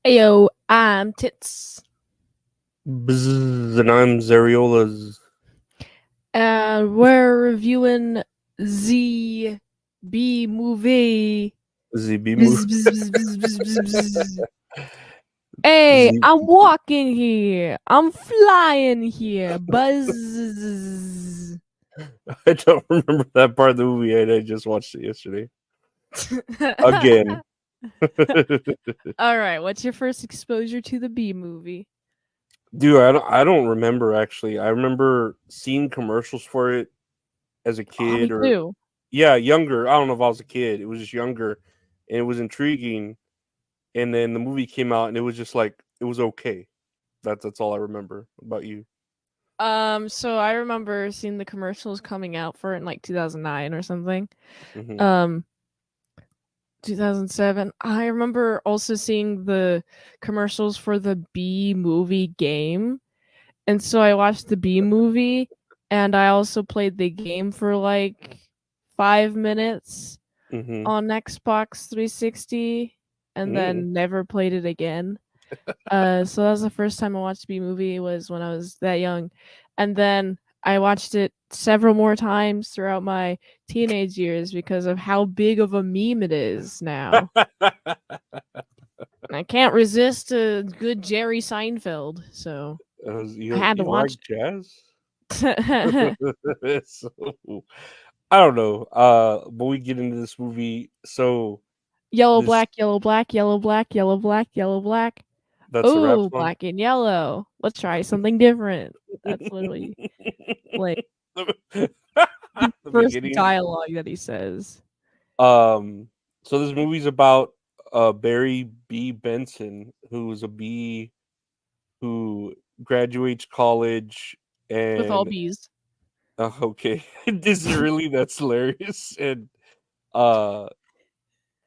Ayo, I'm Tits. Bzzz, and I'm Areolas. And we're reviewing the B movie. ZB move. Bzz, bzz, bzz, bzz, bzz, bzz, bzz. Hey, Z. I'm walking here. I'm flying here. Buzz. I don't remember that part of the movie, and I just watched it yesterday again. All right, what's your first exposure to the B movie? Dude, I don't remember actually. I remember seeing commercials for it as a Oh, kid, me or too. yeah, younger. I don't know if I was a kid. It was just younger, and it was intriguing. And then the movie came out, and it was just like it was okay. That's all I remember about you. So I remember seeing the commercials coming out for it in like 2009 or something. Hmm. Um, 2007. I remember also seeing the commercials for the B movie game. And so I watched the B movie and I also played the game for like 5 minutes Hmm. on Xbox 360 and Mm. then never played it again. So that was the first time I watched B movie was when I was that young. And then I watched it several more times throughout my teenage years because of how big of a meme it is now. I can't resist a good Jerry Seinfeld, so I You had to you like watch jazz? it. So, I don't know. But we get into this movie. So Yellow, this black, yellow, black, yellow, black, yellow, black, yellow, black. that's a rap Oh, song. black and yellow. Let's try something different. That's literally like the the first beginning. dialogue that he says. Um. So this movie's about Barry B. Benson, who's a bee who graduates college With all and bees. okay, this is really that's hilarious and uh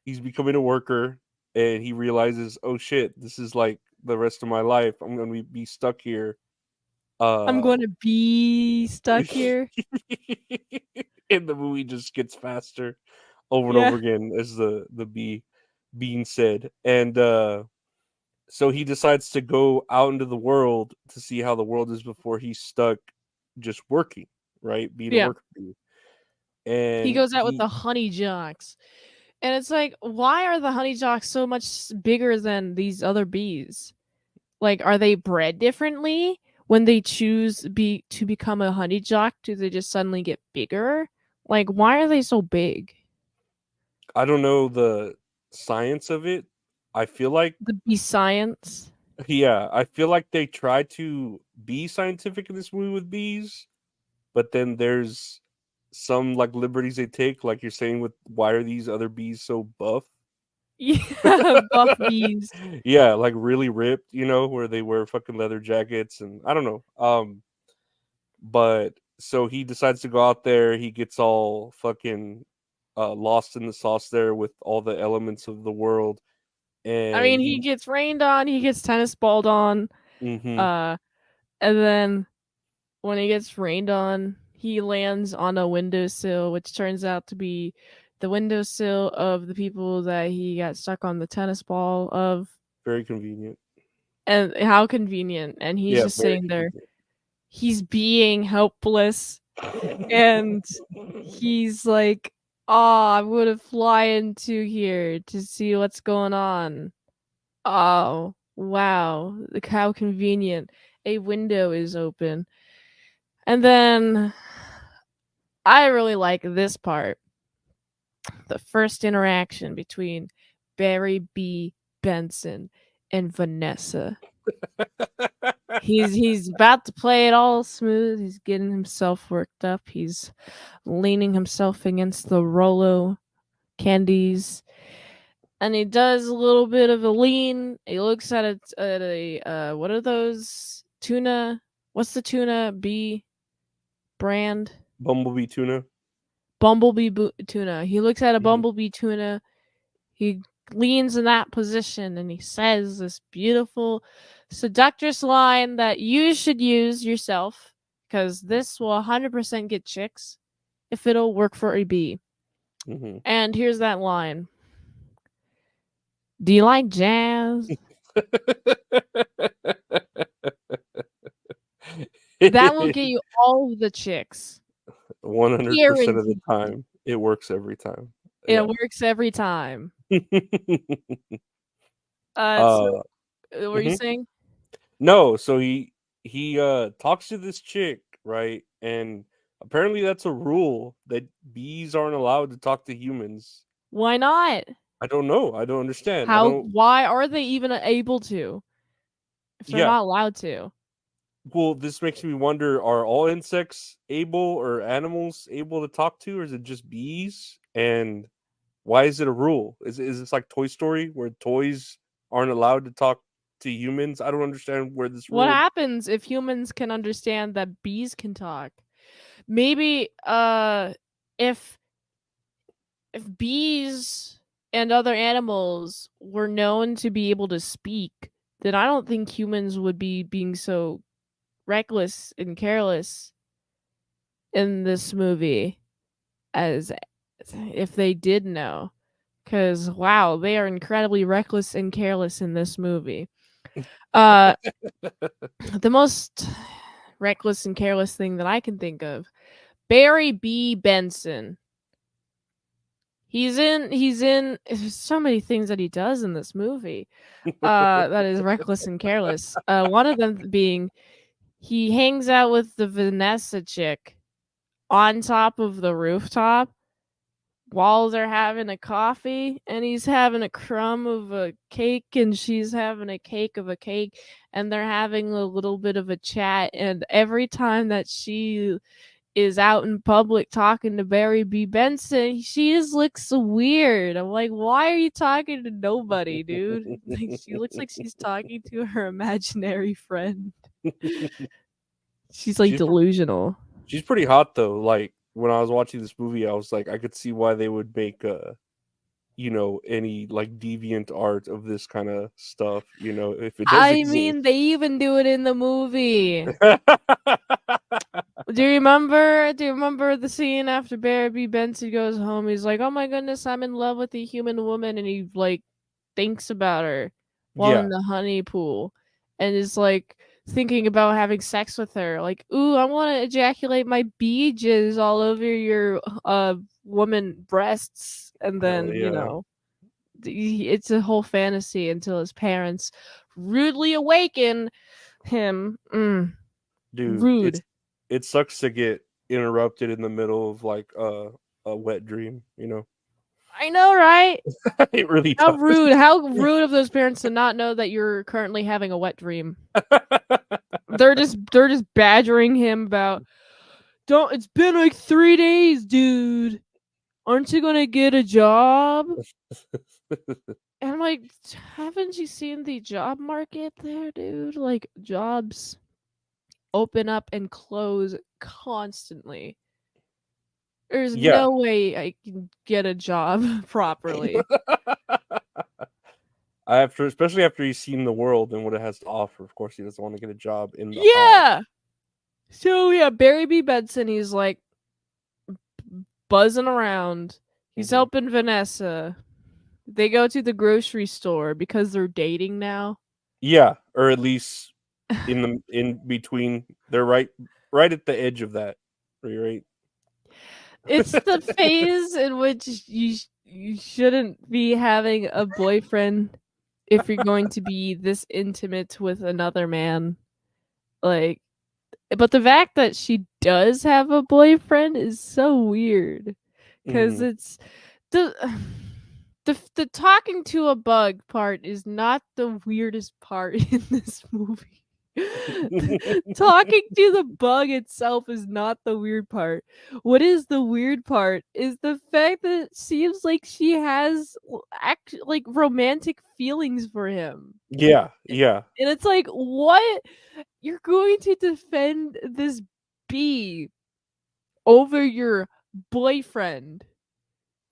he's becoming a worker and he realizes, oh shit, this is like the rest of my life. I'm gonna be stuck here. I'm Uh going to be stuck here. and the movie just gets faster over and Yeah. over again as the bee being said. And so he decides to go out into the world to see how the world is before he's stuck just working, right? Being a Yeah. worker bee. He And goes out with he the honey jocks. And it's like, why are the honey jocks so much bigger than these other bees? Like, are they bred differently? When they choose be to become a honey jock, do they just suddenly get bigger? Like, why are they so big? I don't know the science of it. I feel like The bee science. yeah, I feel like they try to be scientific in this movie with bees, but then there's some like liberties they take, like you're saying with why are these other bees so buff? Yeah, buff bees. Yeah, like really ripped, where they wear fucking leather jackets and I don't know. But so he decides to go out there, he gets all fucking lost in the sauce there with all the elements of the world I mean, and he he gets rained on, he gets tennis balled on, mhm. uh, and then when he gets rained on, he lands on a windowsill, which turns out to be the windowsill of the people that he got stuck on the tennis ball of. Very convenient. And how convenient. And he's Yeah, just very sitting there. convenient. He's being helpless. And he's like, oh, I'm going to fly into here to see what's going on. Oh, wow. Look how convenient. A window is open. And then I really like this part, the first interaction between Barry B. Benson and Vanessa. He's about to play it all smooth. He's getting himself worked up. He's leaning himself against the Rolo candies, and he does a little bit of a lean. He looks at a what are those tuna? What's the tuna B brand? Bumblebee tuna. Tuna. He looks at a Mhm. bumblebee tuna. He leans in that position and he says this beautiful, seductress line that you should use yourself because this will 100% get chicks if it'll work for a bee. Mhm. And here's that line. Do you like jazz? That will get you all of the chicks. 100% of the Guaranteed. time, it works every time. It Yeah. works every time. So uh, what were you mhm. saying? No, so he talks to this chick, right? And apparently that's a rule that bees aren't allowed to talk to humans. Why not? I don't know. I don't understand. I How don't. why are they even able to if they're Yeah. not allowed to? Well, this makes me wonder: are all insects able or animals able to talk to, or is it just bees? And why is it a rule? Is this like Toy Story, where toys aren't allowed to talk to humans? I don't understand where this What rule. happens if humans can understand that bees can talk? Maybe if bees and other animals were known to be able to speak, then I don't think humans would be being so reckless and careless in this movie as if they did know. Because, wow, they are incredibly reckless and careless in this movie. Uh, the most reckless and careless thing that I can think of, Barry B. Benson. He's in there's so many things that he does in this movie. That is reckless and careless. One of them being he hangs out with the Vanessa chick on top of the rooftop while they're having a coffee, and he's having a crumb of a cake and she's having a cake of a cake, and they're having a little bit of a chat, and every time that she is out in public talking to Barry B. Benson, she just looks so weird. I'm like, why are you talking to nobody, dude? Like, she looks like she's talking to her imaginary friend. She's like she's delusional. she's pretty hot though. Like when I was watching this movie, I was like, I could see why they would make any like deviant art of this kind of stuff. If it does I exist. mean, they even do it in the movie. Do you remember the scene after Barry B. Benson goes home? He's like, "Oh my goodness, I'm in love with a human woman," and he like thinks about her while in Yeah, the honey pool, and is like thinking about having sex with her. Like, ooh, I want to ejaculate my bee jizz all over your woman breasts, and hell then yeah, it's a whole fantasy until his parents rudely awaken him. dude. Rude. It sucks to get interrupted in the middle of like a wet dream. I know, right? It really How does. rude. How rude of those parents to not know that you're currently having a wet dream. They're just badgering him about don't it's been like 3 days, dude. Aren't you gonna get a job? And I'm like, haven't you seen the job market there, dude? Like jobs open up and close constantly. There's Yeah. no way I can get a job properly. Especially after he's seen the world and what it has to offer. Of course, he doesn't want to get a job in the hive. Yeah. So yeah, Barry B. Benson, he's like buzzing around. He's Hmm. helping Vanessa. They go to the grocery store because they're dating now. Yeah, or at least in between. They're right at the edge of that. Right. It's the phase in which you shouldn't be having a boyfriend if you're going to be this intimate with another man. Like, but the fact that she does have a boyfriend is so weird because Hmm. it's the the talking to a bug part is not the weirdest part in this movie. Talking to the bug itself is not the weird part. What is the weird part is the fact that it seems like she has like romantic feelings for him. Yeah, yeah, And it's like, what? You're going to defend this bee over your boyfriend.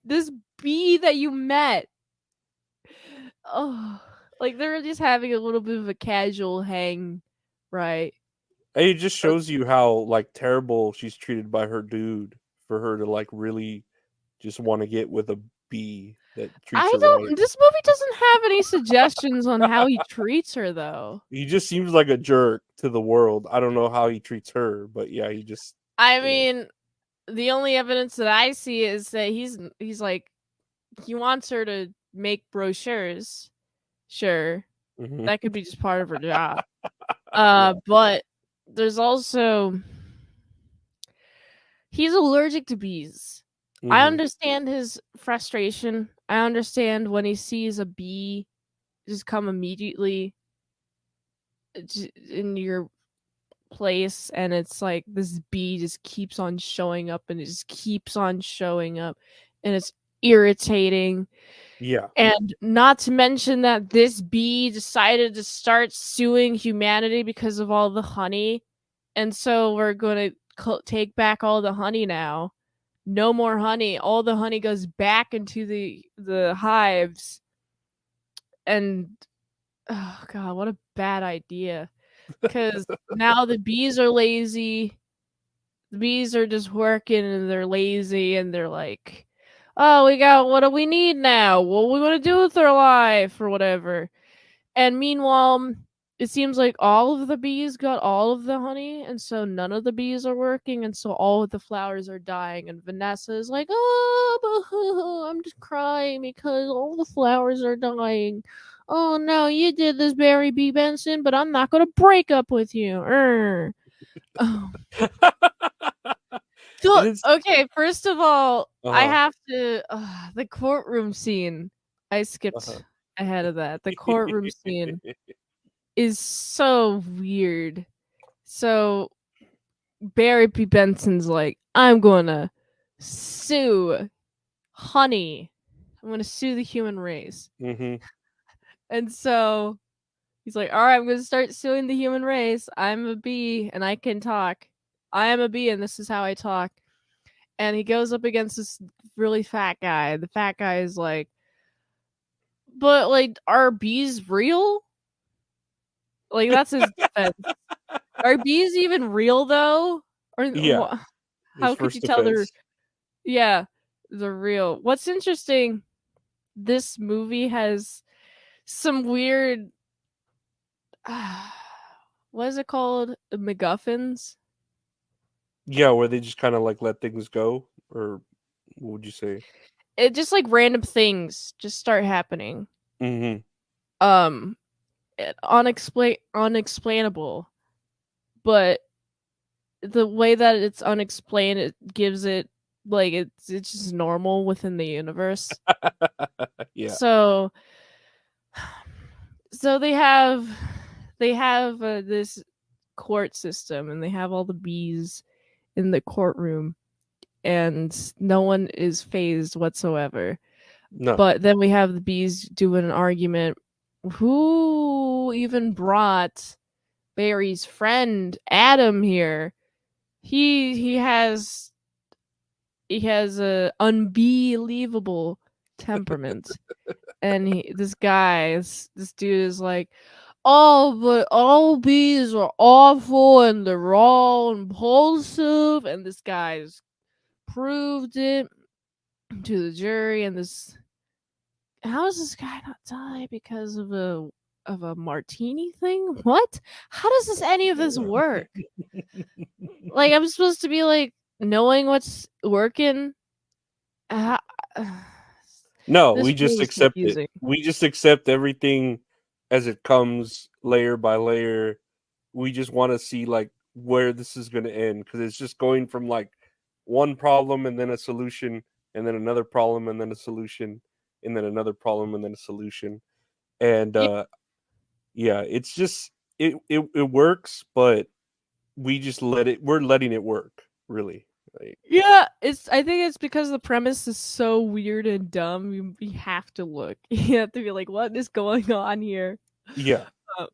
This bee that you met. Oh, like they're just having a little bit of a casual hang, right? and it just Uh, shows you how like terrible she's treated by her dude for her to like really just want to get with a bee. that treats I her right. don't. This movie doesn't have any suggestions on how he treats her, though. He just seems like a jerk to the world. I don't know how he treats her, but yeah, he just I you know. mean, the only evidence that I see is that he's like he wants her to make brochures. Sure, Mhm. that could be just part of her job. Yeah. But there's also he's allergic to bees. I Mhm. understand his frustration. I understand when he sees a bee just come immediately in your place and it's like this bee just keeps on showing up and it just keeps on showing up and it's irritating. Yeah. And not to mention that this bee decided to start suing humanity because of all the honey. And so we're going to take back all the honey now. No more honey. All the honey goes back into the hives. And oh god, what a bad idea. Cuz now the bees are lazy. The bees are just working and they're lazy and they're like, "Oh, we got what do we need now? What we want to do with our life or whatever." And meanwhile, it seems like all of the bees got all of the honey, and so none of the bees are working, and so all of the flowers are dying. And Vanessa is like, "Oh, I'm just crying because all the flowers are dying. Oh no, you did this, Barry B. Benson, but I'm not gonna break up with you." Oh. It So, is okay, first of all, I uh-huh. have to the courtroom scene. I Uh-huh. skipped ahead of that. The courtroom scene is so weird. So Barry B. Benson's like, I'm gonna sue honey. I'm gonna sue the human race. Mhm. And so he's like, all right, I'm gonna start suing the human race. I'm a bee and I can talk. I am a bee and this is how I talk. And he goes up against this really fat guy. The fat guy is like, but like, are bees real? Like, that's his defense. Are bees even real though? Or Yeah, his how could you first tell they're defense. yeah, they're real? What's interesting, this movie has some weird what is it called? MacGuffins? Yeah, where they just kinda, like, let things go, or what would you say? It just like random things just start happening. Mhm. Um unexplainable, but the way that it's unexplained, it gives it like it's just normal within the universe. Yeah. So so they have this court system and they have all the bees in the courtroom and no one is phased whatsoever. No. But then we have the bees doing an argument. Who even brought Barry's friend Adam here? He has a unbelievable temperament, and this dude is like, oh, but all bees are awful and they're all impulsive, and this guy's proved it to the jury, and this how does this guy not die because of a martini thing? What? How does any of this work? Like, I'm supposed to be like knowing what's working. Uh, No, this we just movie's accept it. confusing. We just accept everything as it comes layer by layer. We just wanna see, like, where this is gonna end because it's just going from, like, one problem and then a solution, and then another problem and then a solution, and then another problem and then a solution, and, Yeah, yeah, it's just it works, but we're letting it work, really, like yeah. I think it's because the premise is so weird and dumb. You have to look. You have to be like, what is going on here? yeah. Uh,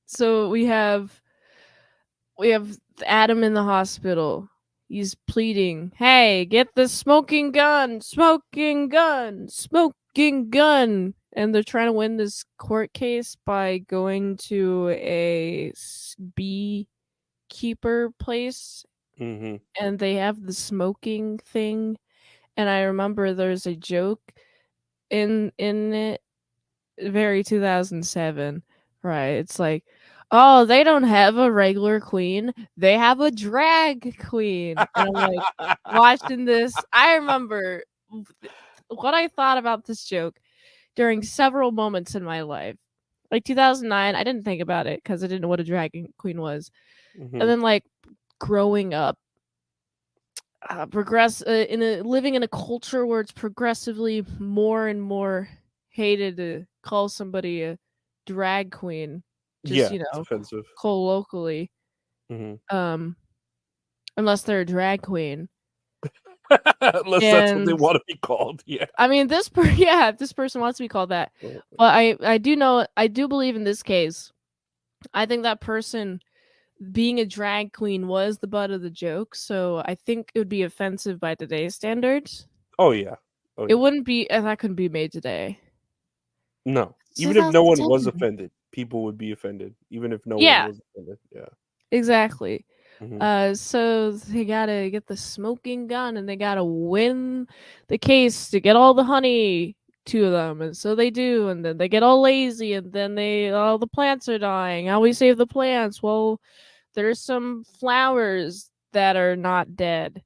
so we have Adam in the hospital. He's pleading, "Hey, get the smoking gun, smoking gun, smoking gun!" And they're trying to win this court case by going to a beekeeper place, Mhm. and they have the smoking thing. And I remember there's a joke in it very 2007, right? It's like, oh, they don't have a regular queen, they have a drag queen. And I'm like watching this. I remember what I thought about this joke during several moments in my life. Like 2009, I didn't think about it because I didn't know what a drag queen was. And Mhm. then like growing up, progress in a living in a culture where it's progressively more and more hated to call somebody a drag queen, just Yeah, it's offensive. colloquially, Mhm. um, unless they're a drag queen. Unless that's what they And wanna be called, yeah. I mean, yeah, if this person wants to be called that, but I do know, I do believe in this case. I think that person being a drag queen was the butt of the joke, so I think it would be offensive by today's standards. Oh, yeah. Oh, It yeah. wouldn't be, and that couldn't be made today. No. It's Even if no one was 2007. offended, people would be offended, even if no one Yeah, was offended, yeah. exactly. Mhm. So they gotta get the smoking gun and they gotta win the case to get all the honey to them, and so they do, and then they get all lazy, and then all the plants are dying. How we save the plants? Well, there's some flowers that are not dead,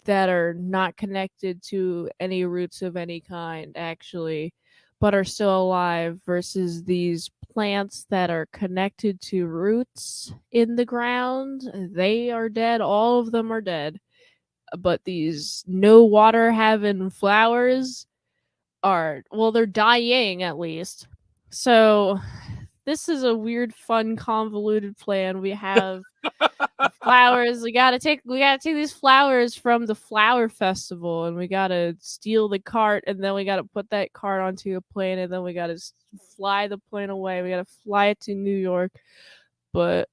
that are not connected to any roots of any kind, actually, but are still alive, versus these plants that are connected to roots in the ground. They are dead. All of them are dead. But these no water having flowers are, well, they're dying at least. So this is a weird, fun, convoluted plan. We have the flowers. We gotta take these flowers from the flower festival, and we gotta steal the cart, and then we gotta put that cart onto a plane, and then we gotta fly the plane away. We gotta fly it to New York, but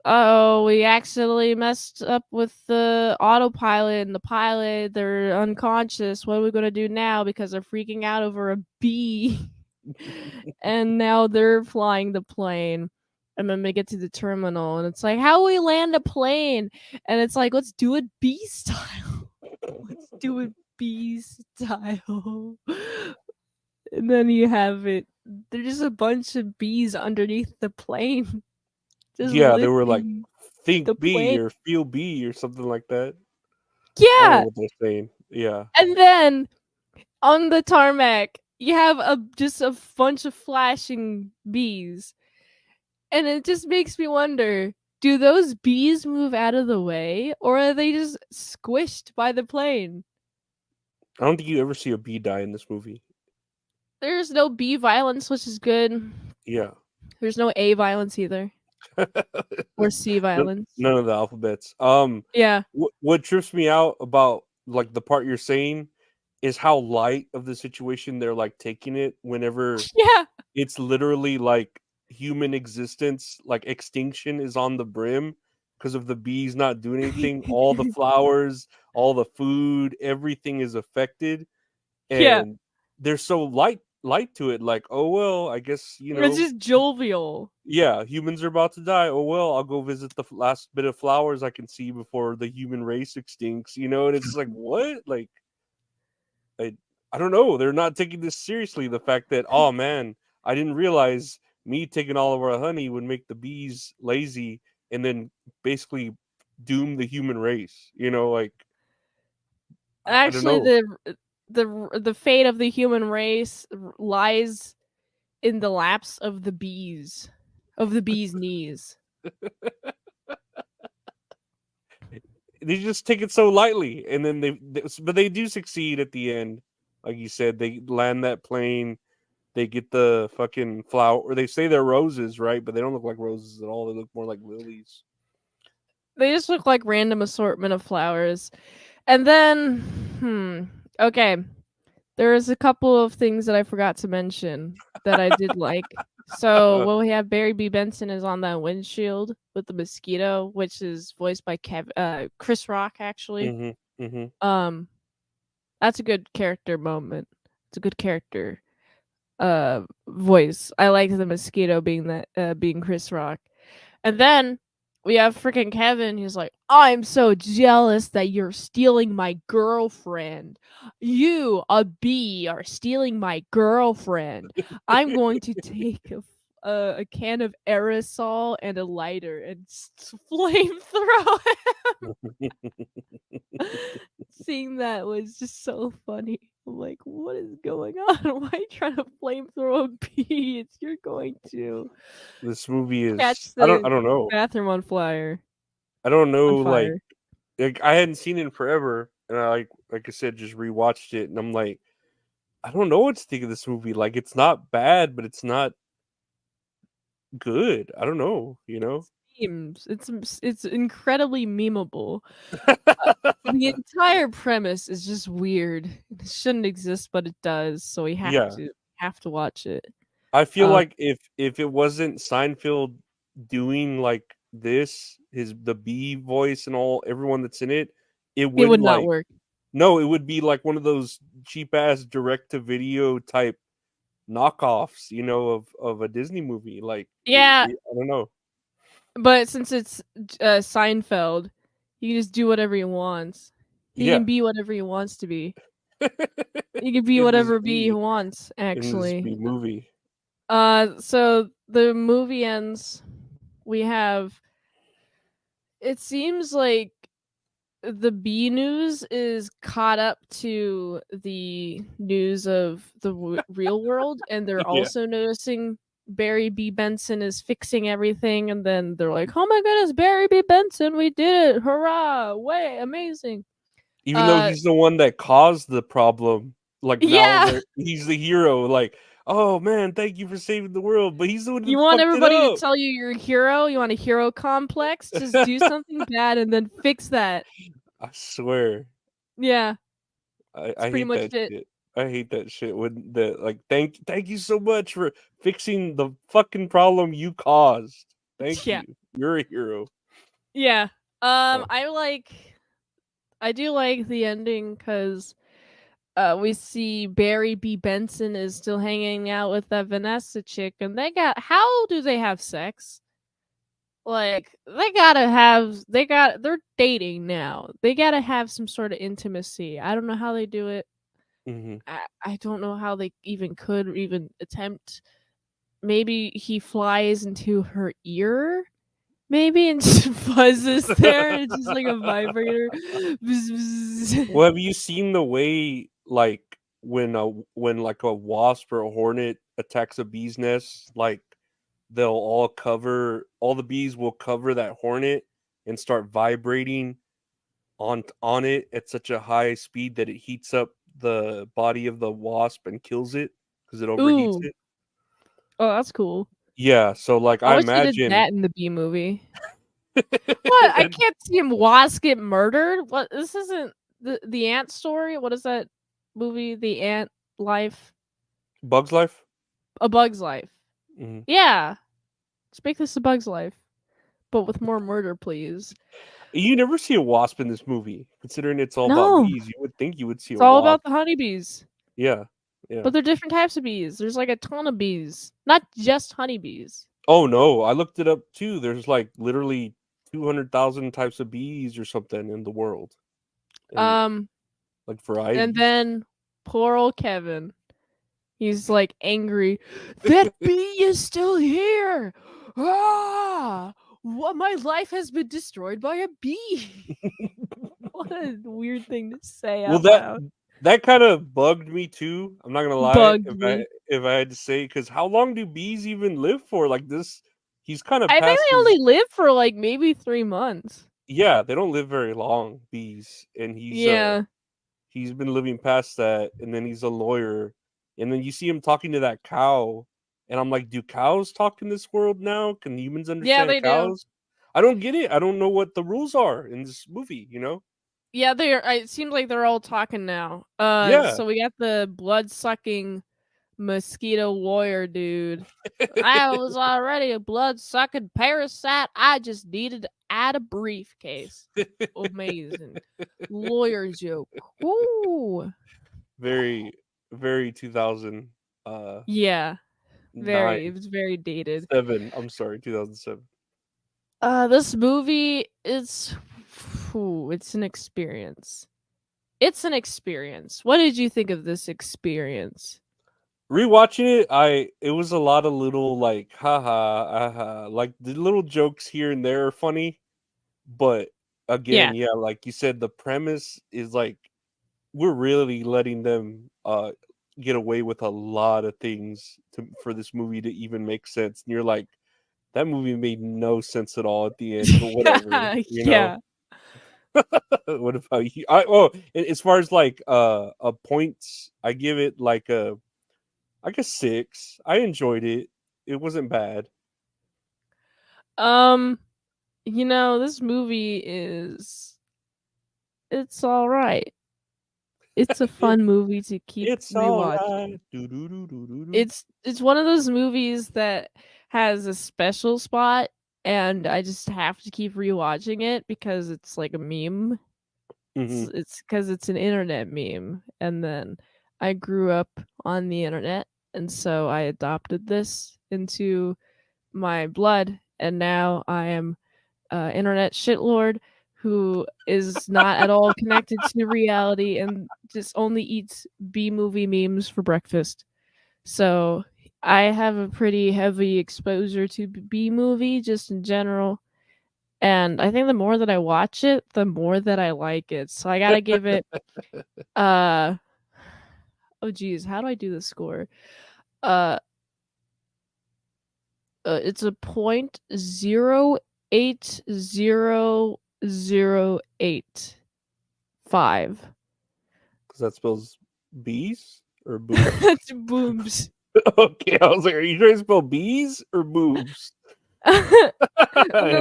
oh, we accidentally messed up with the autopilot and the pilot. They're unconscious. What are we gonna do now? Because they're freaking out over a bee. And now they're flying the plane. And then they get to the terminal, and it's like, how we land a plane? And it's like, let's do it bee style. Let's do it bee style. And then you have it. There's just a bunch of bees underneath the plane, just Yeah, they were like, lifting "Think the B," plane. or "Feel B," or something like that. I don't know Yeah. what they're saying. Yeah. And then on the tarmac, you have just a bunch of flashing bees. And it just makes me wonder, do those bees move out of the way, or are they just squished by the plane? I don't think you ever see a bee die in this movie. There's no bee violence, which is good. Yeah. There's no A violence either, or C None violence. none of the alphabets. Yeah. What trips me out about, like, the part you're saying is how light of the situation they're, like, taking it whenever Yeah. it's literally, like, human existence, like, extinction is on the brim because of the bees not doing anything. All the flowers, all the food, everything is affected, Yeah. and they're so light to it, like, "Oh, well, I guess, It's just jovial. yeah, humans are about to die. Oh, well, I'll go visit the last bit of flowers I can see before the human race extincts," and it's like, "What?" Like, I I don't know, they're not taking this seriously, the fact that, "Oh, man, I didn't realize me taking all of our honey would make the bees lazy and then basically doom the human race," like, I don't Actually, know. the fate of the human race lies in the laps of the bees' knees. They just take it so lightly, and then but they do succeed at the end. Like you said, they land that plane. They get the fucking flower, or they say they're roses, right? But they don't look like roses at all. They look more like lilies. They just look like random assortment of flowers. And then, okay, there's a couple of things that I forgot to mention that I did like. So when we have Barry B. Benson is on that windshield with the mosquito, which is voiced by Chris Rock, actually. Mhm, mhm. Um, that's a good character moment. It's a good character voice. I like the mosquito being Chris Rock. And then we have freaking Kevin. He's like, I'm so jealous that you're stealing my girlfriend. You, a bee, are stealing my girlfriend. I'm going to take a can of aerosol and a lighter and flamethrow him. Seeing that was just so funny. I'm like, what is going on? Why are you trying to flamethrow a bee? You're going to This movie is catch the I don't know. bathroom on fire. I don't On know fire. like I hadn't seen it in forever and I like I said just rewatched it and I'm like I don't know what to think of this movie. Like it's not bad, but it's not good. I don't know, you know? Memes. It's incredibly memeable. The entire premise is just weird. It shouldn't exist, but it does. So we Yeah. have to watch it. I feel Uh, like if it wasn't Seinfeld doing like this, his the B voice and all everyone that's in it, it it would wouldn't not like work. no, it would be like one of those cheap ass direct to video type knockoffs, you know, of a Disney movie. Like Yeah, I don't know. but since it's Seinfeld, he can just do whatever he wants. He Yeah. can be whatever he wants to be. He can be in this whatever bee he B wants. in this Actually, B movie. so the movie ends. We have. It seems like the B news is caught up to the news of the real world, and they're Yeah. also noticing Barry B. Benson is fixing everything, and then they're like, "Oh my goodness, Barry B. Benson, we did it! Hurrah! Way amazing!" Even though Uh, he's the one that caused the problem, like now yeah. he's the hero. Like, oh man, thank you for saving the world, but he's the one You that want fucked it everybody to up. tell you you're a hero? You want a hero complex? Just do something bad and then fix that. I swear, Yeah, it's I pretty hate much that it. shit. I hate that shit when the like thank you so much for fixing the fucking problem you caused. Thank Yeah. you. You're a hero. Yeah. Uh, I do like the ending because we see Barry B. Benson is still hanging out with that Vanessa chick, and how do they have sex? Like they're dating now. They gotta have some sort of intimacy. I don't know how they do it. mhm. I don't know how they even could even attempt. Maybe he flies into her ear, maybe, and just buzzes there. It's just like a vibrator. Bzz, bzz. Well, have you seen the way like when like a wasp or a hornet attacks a bee's nest, like they'll all the bees will cover that hornet and start vibrating on it at such a high speed that it heats up the body of the wasp and kills it because it overheats Ooh, it. oh, that's cool. Yeah, so like I I wish they did imagine that in the B movie. What? I can't see him wasp get murdered. What? This isn't the ant story. What is that movie? The Ant Life, Bug's Life. A Bug's Life. Mhm. Yeah, let's make this A Bug's Life, but with more murder, please. You never see a wasp in this movie, considering it's all about No, bees. You would think you would see it's a all about wasp. the honeybees. Yeah, yeah. But they're different types of bees. There's like a ton of bees, not just honeybees. Oh no, I looked it up too. There's like literally 200,000 types of bees or something in the world, and Um, like and varieties. then poor old Kevin. He's like angry. That bee is still here. Ah, what? My life has been destroyed by a bee. What a weird thing to say Well, out loud. that kind of bugged me too. I'm not gonna lie, Bugged me. if I had to say, because how long do bees even live for? Like this, he's kind of I think past they his. only live for like maybe 3 months. Yeah, they don't live very long, bees, and Yeah. he's been living past that, and then he's a lawyer, and then you see him talking to that cow, and I'm like, do cows talk in this world now? Can humans Yeah, understand they do. cows? I don't get it. I don't know what the rules are in this movie. You know? Yeah, it seems like they're all talking now. Yeah. So we got the blood sucking mosquito warrior dude. I was already a blood sucking parasite. I just needed to add a briefcase. Amazing. Lawyer joke. Ooh. very, very 2000 uh Yeah. nine Very. It was very dated. 7. I'm sorry, 2007. This movie is it's an experience. It's an experience. What did you think of this experience? Rewatching it, it was a lot of little like haha, like the little jokes here and there are funny, but Yeah. again, yeah, like you said, the premise is like we're really letting them get away with a lot of things for this movie to even make sense. And you're like, that movie made no sense at all at the end, but whatever, you know. Yeah. What about you? As far as like points, I give it like a 6. I enjoyed it. It wasn't bad. Um, this movie it's all right. It's a It, fun movie to keep it's all right. rewatching. Do do do do do do. It's one of those movies that has a special spot, and I just have to keep rewatching it because it's like a meme. Hmm. It's because it's an internet meme, and then I grew up on the internet, and so I adopted this into my blood, and now I am internet shitlord who is not at all connected to reality and just only eats B movie memes for breakfast. So I have a pretty heavy exposure to B movie just in general. And I think the more that I watch it, the more that I like it. So I gotta give it uh oh geez, how do I do the score? Uh, it's a 0.08008.5. Because that spells bees or boobs. It's boobs. Okay, I was like, are you trying to spell bees or boobs? No, I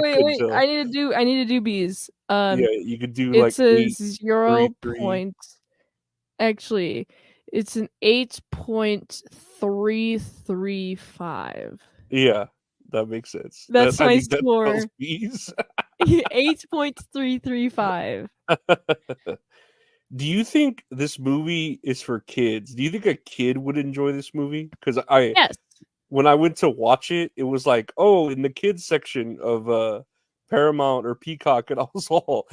wait, couldn't wait. tell. I need to do bees. Yeah, you could do like It's a eight, three, 0 three. point. Actually, it's an 8.335. Yeah, that makes sense. That That's I my think that spells score. bees. 8.335. Do you think this movie is for kids? Do you think a kid would enjoy this movie? Because Yes. when I went to watch it, it was like, oh, in the kids section of Paramount or Peacock, and I was all,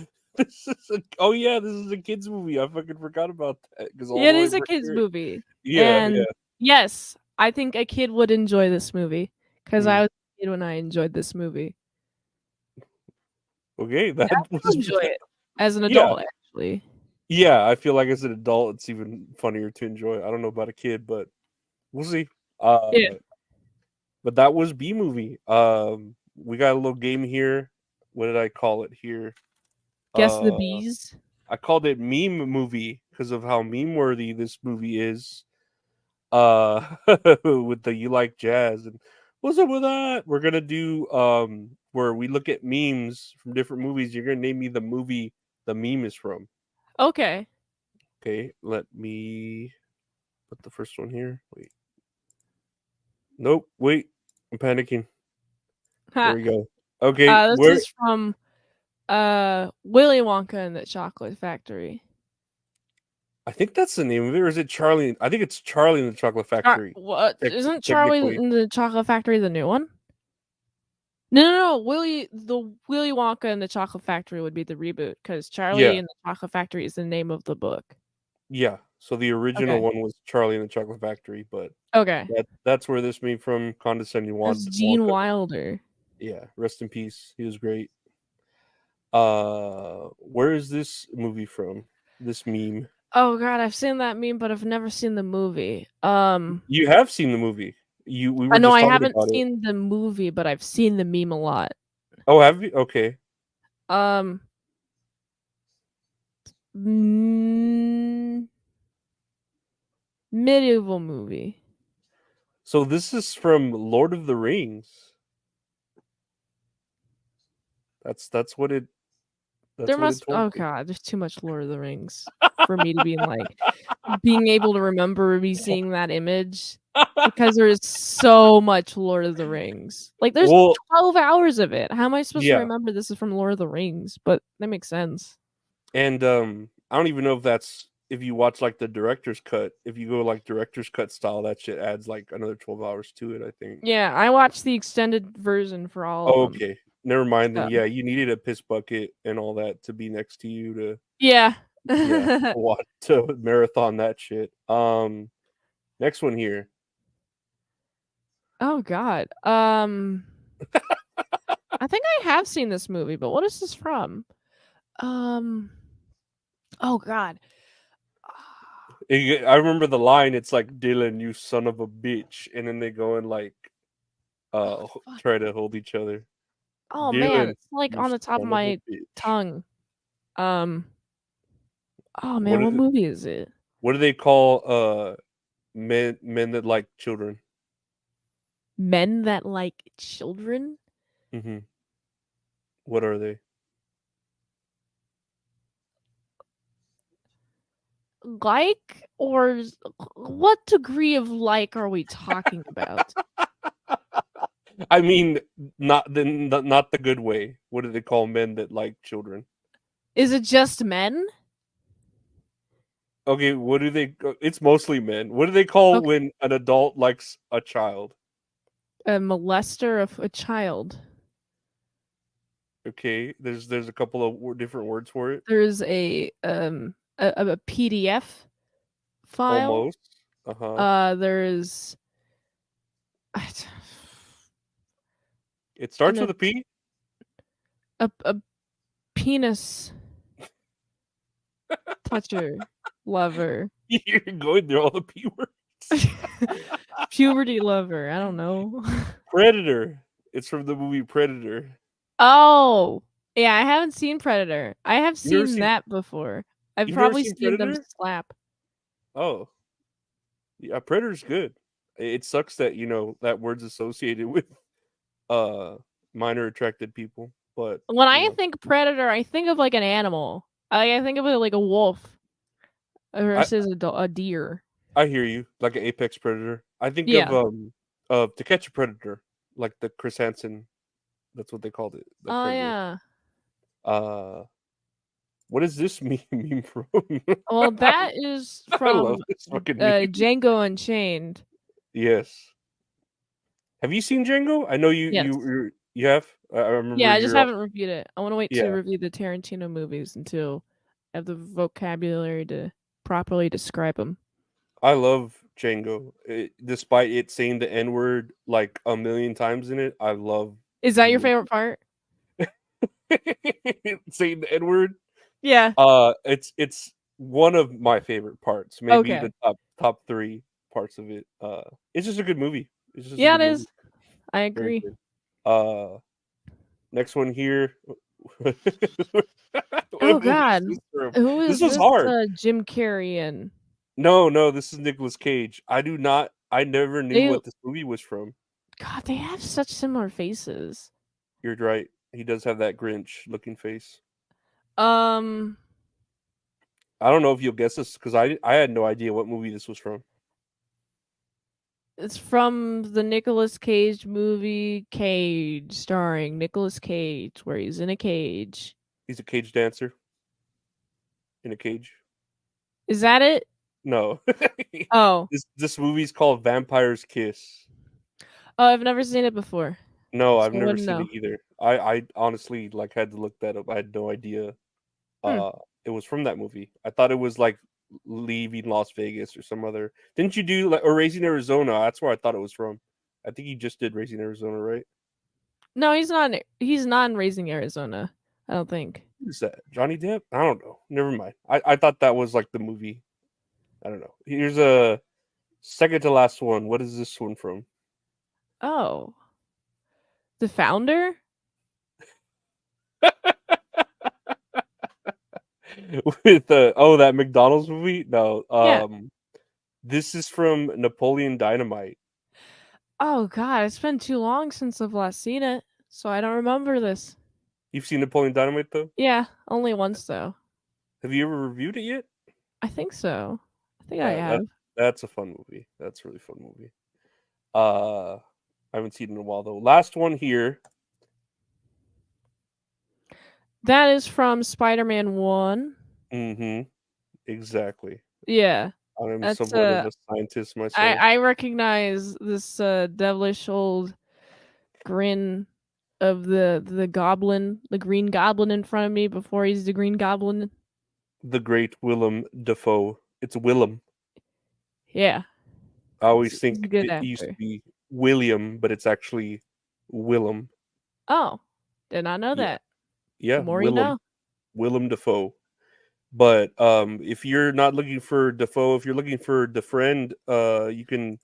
oh yeah, this is a kids movie. I fucking forgot about that because all Yeah, the it way is a back kids here. movie. Yeah, yeah. And yes, I think a kid would enjoy this movie because I Mm. was a kid when I enjoyed this movie. Okay, And I that still was enjoy it as an yeah, adult, actually. yeah. I feel like as an adult, it's even funnier to enjoy. I don't know about a kid, but we'll see. Uh, Yeah. but that was B movie. We got a little game here. What did I call it here? Guess the Uh, bees. I called it meme movie because of how meme worthy this movie is. With the you like jazz and what's up with that? We're gonna do where we look at memes from different movies. You're gonna name me the movie the meme is from. Okay. Okay, let me put the first one here. Wait, nope, wait, I'm panicking. There Ha. we go. Okay, This where is from Willy Wonka and the Chocolate Factory. I think that's the name of it, or is it Charlie? I think it's Charlie in the Chocolate Factory. What isn't Charlie Technically, in the Chocolate Factory the new one? No, no, no. Willy Wonka and the Chocolate Factory would be the reboot because Charlie yeah, and the Chocolate Factory is the name of the book. yeah. So the original Okay. one was Charlie in the Chocolate Factory, but Okay. that's where this meme from Condescending That's Gene Wonka. Wilder. Yeah, rest in peace. He was great. Where is this movie from? This meme. Oh god, I've seen that meme, but I've never seen the movie. You have seen the movie. We I were know just I talking haven't about it. seen the movie, but I've seen the meme a lot. Oh, have you? Okay. Um, mm, medieval movie. So this is from Lord of the Rings. That's what it There that's what it must told oh me. god, there's too much Lord of the Rings for me to be like being able to remember me seeing that image because there is so much Lord of the Rings. Like there's Well, 12 hours of it. How am I supposed to yeah. remember this is from Lord of the Rings? But that makes sense. And I don't even know if that's if you watch like the director's cut, if you go like director's cut style, that shit adds like another 12 hours to it, I think. Yeah, I watched the extended version for all of Oh, them. okay. Never mind then. So Yeah, you needed a piss bucket and all that to be next to you to yeah. yeah, watch to marathon that shit. Next one here. Oh god. I think I have seen this movie, but what is this from? Um. Oh god. Ah, I remember the line. It's like Dylan, you son of a bitch, and then they go and like oh fuck. try to hold each other. Oh man, Dylan, it's like you on the top of son of a my bitch. tongue. Um. Oh What man, what do, movie is it? what do they call men that like children? Men that like children? Hmm. What are they? Like what degree of like are we talking about? I mean, not the good way. What do they call men that like children? Is it just men? Okay, what do they? It's mostly men. What do they call Okay. when an adult likes a child? A molester of a child. Okay, there's a couple of different words for it. There's a PDF file. Almost. Uh huh. There's It an starts with a P. a penis toucher lover. You're going through all the P words. Puberty lover. I don't know. Predator. It's from the movie Predator. Oh, yeah, I haven't seen Predator. I have You never seen seen? that before. I've You've never probably seen seen them Predator? slap. Oh, yeah. Predator's good. It sucks that that word's associated with uh minor attracted people, but When you I know, think predator, I think of like an animal. I think of it like a wolf I versus a deer. I hear you. Like an apex predator. I think Yeah. of To Catch a Predator, like the Chris Hansen. That's what they called it, the Oh Predator. yeah. Uh, what is this meme from? Well, that is I love from this fucking meme. Django Unchained. Yes. Have you seen Django? I know Yes. you have. I remember Yeah, I just you're. haven't reviewed it. I want to wait to Yeah. review the Tarantino movies until I have the vocabulary to properly describe them. I love Django. Despite it saying the N word like a million times in it, I love Is that the your movie. favorite part? Saying the N word. Yeah. It's one of my favorite parts. Maybe Okay. the top three parts of it. It's just a good movie. It's just a Yeah, it good movie. is. I Very agree. good. Uh, Next one here. Oh What movie is god. this from? Who This is was this hard. Jim Carrey and No, no, this is Nicolas Cage. I do not. I never knew they what this movie was from. God, they have such similar faces. You're right. He does have that Grinch looking face. Um I don't know if you'll guess this because I had no idea what movie this was from. it's from the Nicolas Cage movie Cage, starring Nicolas Cage, where he's in a cage. He's a cage dancer in a cage. Is that it? No, Oh. this movie's called Vampire's Kiss. Oh, I've never seen it before. No, So I've I never wouldn't seen know. it either. I honestly like had to look that up. I had no idea. Hmm. Uh, it was from that movie. I thought it was like leaving Las Vegas or some other. Didn't you do like or Raising Arizona? That's where I thought it was from. I think he just did Raising Arizona, right? No, he's not in Raising Arizona. I don't think. Who's that? Johnny Depp? I don't know. Never mind. I thought that was like the movie. I don't know. Here's a second to last one. What is this one from? Oh. The founder? With that McDonald's movie? No. Yeah. This is from Napoleon Dynamite. Oh god, it's been too long since I've last seen it, so I don't remember this. You've seen Napoleon Dynamite though? Yeah, only once though. Have you ever reviewed it yet? I think so. I think I Uh, that have. that's a fun movie. That's a really fun movie. I haven't seen it in a while though. Last one here. That is from Spider-Man 1. Mm-hmm. Exactly. Yeah. I'm That's somewhat of a scientist myself. I recognize this devilish old grin of the goblin, the green goblin in front of me before he's the green goblin. The great Willem Dafoe. It's Willem. Yeah, I he's always he's a think good it used to actor. be William, but it's actually Willem. Oh, did not know Yeah, that. The yeah, more you Willem. know. Willem Dafoe. But if you're not looking for Defoe, if you're looking for DeFriend, you can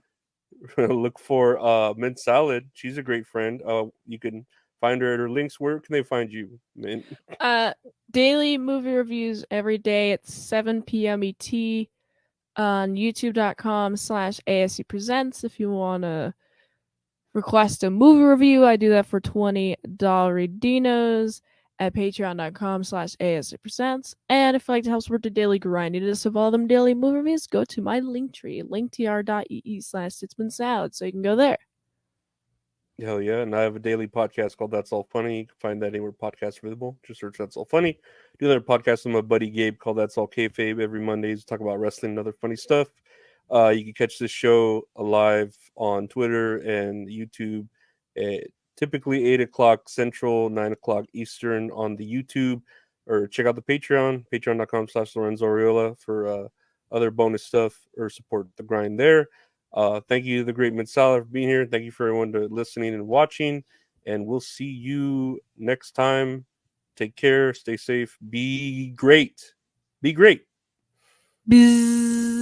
look for Mint Salad. She's a great friend. You can find her at her links. Where can they find you, Mint? Uh, Daily movie reviews every day at 7 p.m. ET on youtube.com/ASC Presents. If you want to request a movie review, I do that for $20 dinos at patreon.com/ASC Presents. And if you'd like to help support the daily grindiness of all them daily movie reviews, go to my link tree, linktr.ee/Salad, so you can go there. Hell yeah. And I have a daily podcast called That's All Funny. You can find that anywhere podcasts are available. Just search That's All Funny. Do another podcast with my buddy Gabe called That's All Kayfabe every Mondays. Talk about wrestling and other funny stuff. You can catch this show live on Twitter and YouTube at typically 8 o'clock Central, 9 o'clock Eastern on the YouTube. Or check out the Patreon, patreon.com/Lorenzo Areola for other bonus stuff or support the grind there. Thank you to the great Mid Salah for being here. Thank you for everyone to listening and watching. And we'll see you next time. Take care. Stay safe. Be great. Be great. Bzzz.